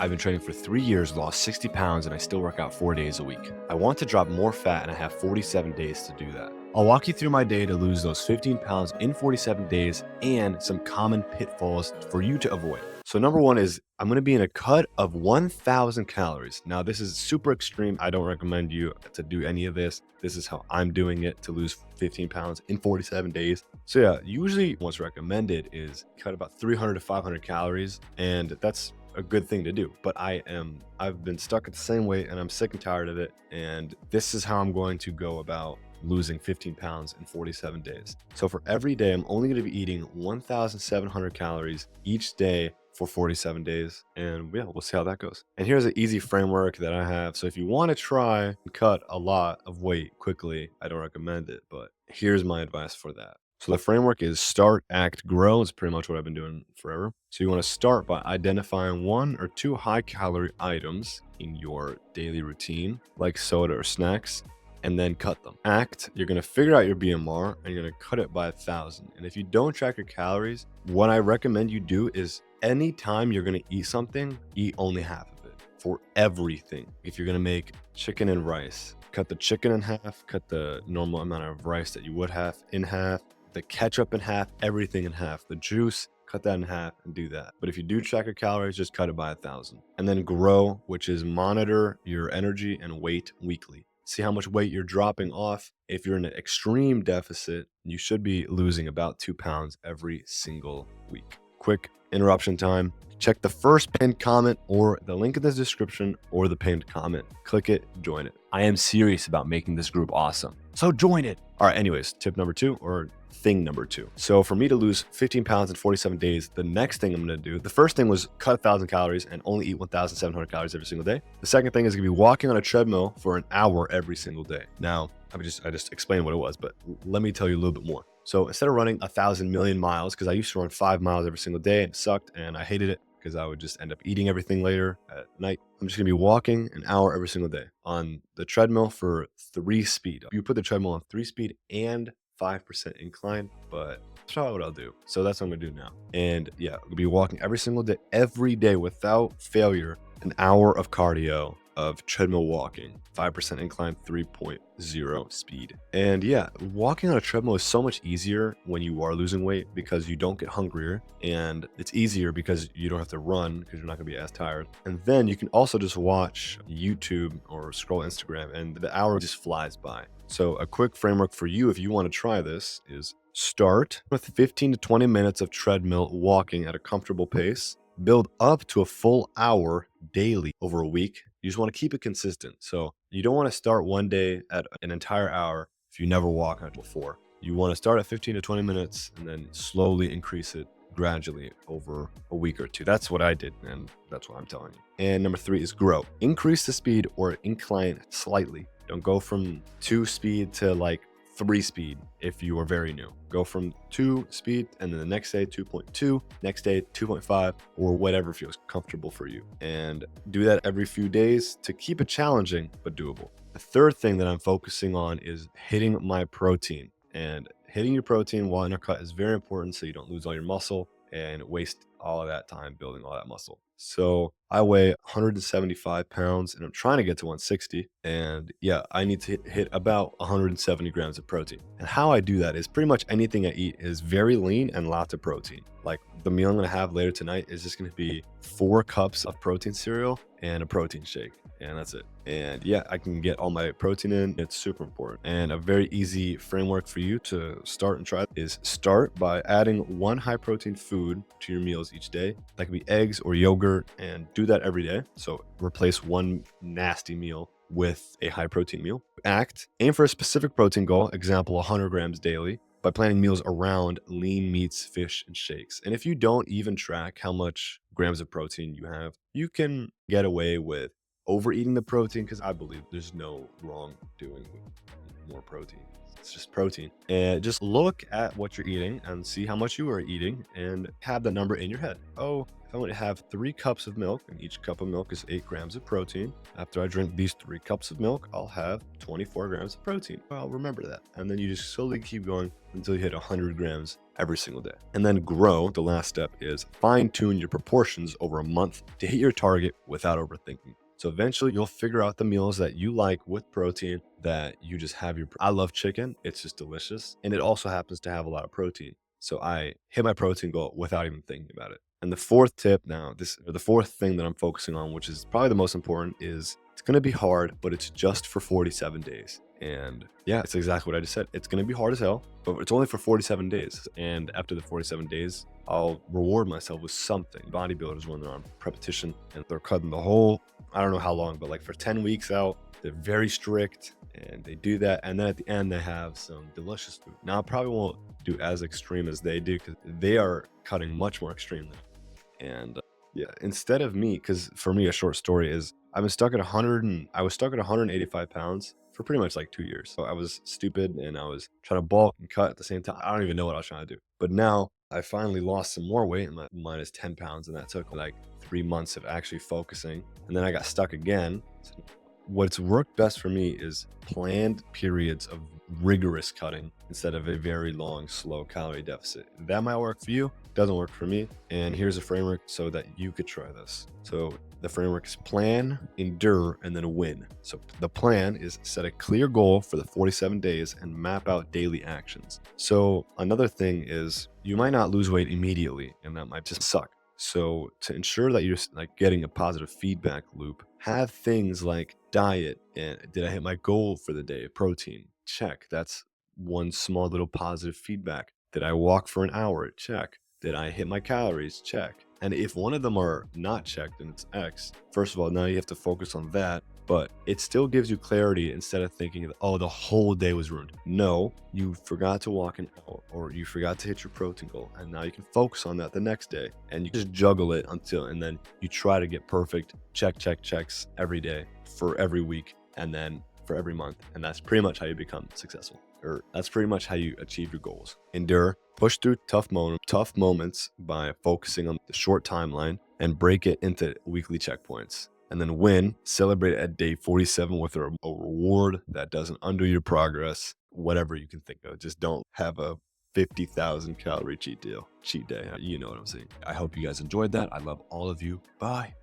I've been training for 3 years, lost 60 pounds, and I still work out 4 days a week. I want to drop more fat, and I have 47 days to do that. I'll walk you through my day to lose those 15 pounds in 47 days and some common pitfalls for you to avoid. So, number one is I'm going to be in a cut of 1,000 calories. Now, this is super extreme. I don't recommend you to do any of this. This is how I'm doing it to lose 15 pounds in 47 days. So, yeah, usually what's recommended is cut about 300 to 500 calories, and that's a good thing to do. But I've been stuck at the same weight and I'm sick and tired of it. And this is how I'm going to go about losing 15 pounds in 47 days. So for every day, I'm only going to be eating 1,700 calories each day for 47 days. And yeah, we'll see how that goes. And here's an easy framework that I have. So if you want to try and cut a lot of weight quickly, I don't recommend it, but here's my advice for that. So the framework is start, act, grow. It's pretty much what I've been doing forever. So you want to start by identifying one or two high calorie items in your daily routine, like soda or snacks, and then cut them. Act, you're going to figure out your BMR and you're going to cut it by 1,000. And if you don't track your calories, what I recommend you do is anytime you're going to eat something, eat only half of it for everything. If you're going to make chicken and rice, cut the chicken in half, cut the normal amount of rice that you would have in half, the ketchup in half, everything in half, the juice, cut that in half and do that. But if you do track your calories, just cut it by 1,000. And then grow, which is monitor your energy and weight weekly. See how much weight you're dropping off. If you're in an extreme deficit, you should be losing about 2 pounds every single week. Quick interruption time. Check the first pinned comment or the link in the description or the pinned comment. Click it, join it. I am serious about making this group awesome. So join it. All right, anyways, tip number two or thing number two. So for me to lose 15 pounds in 47 days, the next thing I'm going to do, the first thing was cut 1,000 calories and only eat 1,700 calories every single day. The second thing is going to be walking on a treadmill for an hour every single day. Now, I just explained what it was, but let me tell you a little bit more. So instead of running 1,000,000,000 miles, because I used to run 5 miles every single day and it sucked and I hated it because I would just end up eating everything later at night. I'm just gonna be walking an hour every single day on the treadmill for 3 speed. You put the treadmill on 3 speed and 5% incline, but that's not what I'll do. So that's what I'm gonna do now. And yeah, I'll be walking every day without failure, an hour of cardio of treadmill walking, 5% incline, 3.0 speed. And yeah, walking on a treadmill is so much easier when you are losing weight because you don't get hungrier, and it's easier because you don't have to run because you're not gonna be as tired. And then you can also just watch YouTube or scroll Instagram and the hour just flies by. So a quick framework for you if you want to try this is start with 15 to 20 minutes of treadmill walking at a comfortable pace. Build up to a full hour daily over a week. You just want to keep it consistent. So you don't want to start one day at an entire hour if you never walk on it before. You want to start at 15 to 20 minutes and then slowly increase it gradually over a week or two. That's what I did, and that's what I'm telling you. And number three is grow. Increase the speed or incline slightly. Don't go from 2 speed to like 3 speed if you are very new. Go from 2 speed and then the next day 2.2, next day 2.5, or whatever feels comfortable for you. And do that every few days to keep it challenging but doable. The third thing that I'm focusing on is hitting my protein. And hitting your protein while in a cut is very important so you don't lose all your muscle and waste all of that time building all that muscle. So I weigh 175 pounds and I'm trying to get to 160. And yeah, I need to hit about 170 grams of protein. And how I do that is pretty much anything I eat is very lean and lots of protein. Like the meal I'm going to have later tonight is just going to be 4 cups of protein cereal and a protein shake. And that's it. And yeah, I can get all my protein in. It's super important. And a very easy framework for you to start and try is start by adding one high protein food to your meals each day. That could be eggs or yogurt, and do that every day. So replace one nasty meal with a high protein meal. Act, aim for a specific protein goal, example 100 grams daily, by planning meals around lean meats, fish, and shakes. And if you don't even track how much grams of protein you have, you can get away with overeating the protein because I believe there's no wrong doing with more protein. It's just protein. And just look at what you're eating and see how much you are eating and have the number in your head. Oh, if I want to have 3 cups of milk, and each cup of milk is 8 grams of protein. After I drink these 3 cups of milk, I'll have 24 grams of protein. I'll remember that. And then you just slowly keep going until you hit 100 grams every single day. And then grow. The last step is fine tune your proportions over a month to hit your target without overthinking. So eventually you'll figure out the meals that you like with protein that you just have your. I love chicken. It's just delicious. And it also happens to have a lot of protein. So I hit my protein goal without even thinking about it. And the fourth tip now, the fourth thing that I'm focusing on, which is probably the most important, is it's going to be hard, but it's just for 47 days. And yeah, it's exactly what I just said. It's going to be hard as hell, but it's only for 47 days. And after the 47 days, I'll reward myself with something. Bodybuilders, when they're on repetition and they're cutting the whole, I don't know how long, but like for 10 weeks out, they're very strict and they do that. And then at the end, they have some delicious food. Now, I probably won't do as extreme as they do because they are cutting much more extreme than me. And yeah, instead of me, because for me, a short story is I was stuck at 100 and I was stuck at 185 pounds for pretty much like 2 years. So I was stupid and I was trying to bulk and cut at the same time. I don't even know what I was trying to do. But now I finally lost some more weight and minus 10 pounds. And that took like 3 months of actually focusing. And then I got stuck again. So what's worked best for me is planned periods of rigorous cutting instead of a very long, slow calorie deficit. That might work for you, doesn't work for me. And here's a framework so that you could try this. So the framework is plan, endure, and then win. So the plan is set a clear goal for the 47 days and map out daily actions. So another thing is you might not lose weight immediately, and that might just suck. So to ensure that you're like getting a positive feedback loop, have things like diet and did I hit my goal for the day? Protein, check. That's one small little positive feedback. Did I walk for an hour? Check. Did I hit my calories? Check. And if one of them are not checked and it's X, first of all, now you have to focus on that. But it still gives you clarity instead of thinking, oh, the whole day was ruined. No, you forgot to walk an hour or you forgot to hit your protein goal. And now you can focus on that the next day and you just juggle it and then you try to get perfect checks every day for every week and then for every month. And that's pretty much how you become successful. Or that's pretty much how you achieve your goals. Endure, push through tough moments by focusing on the short timeline and break it into weekly checkpoints. And then win, celebrate at day 47 with a reward that doesn't undo your progress, whatever you can think of. Just don't have a 50,000 calorie cheat day. You know what I'm saying. I hope you guys enjoyed that. I love all of you. Bye.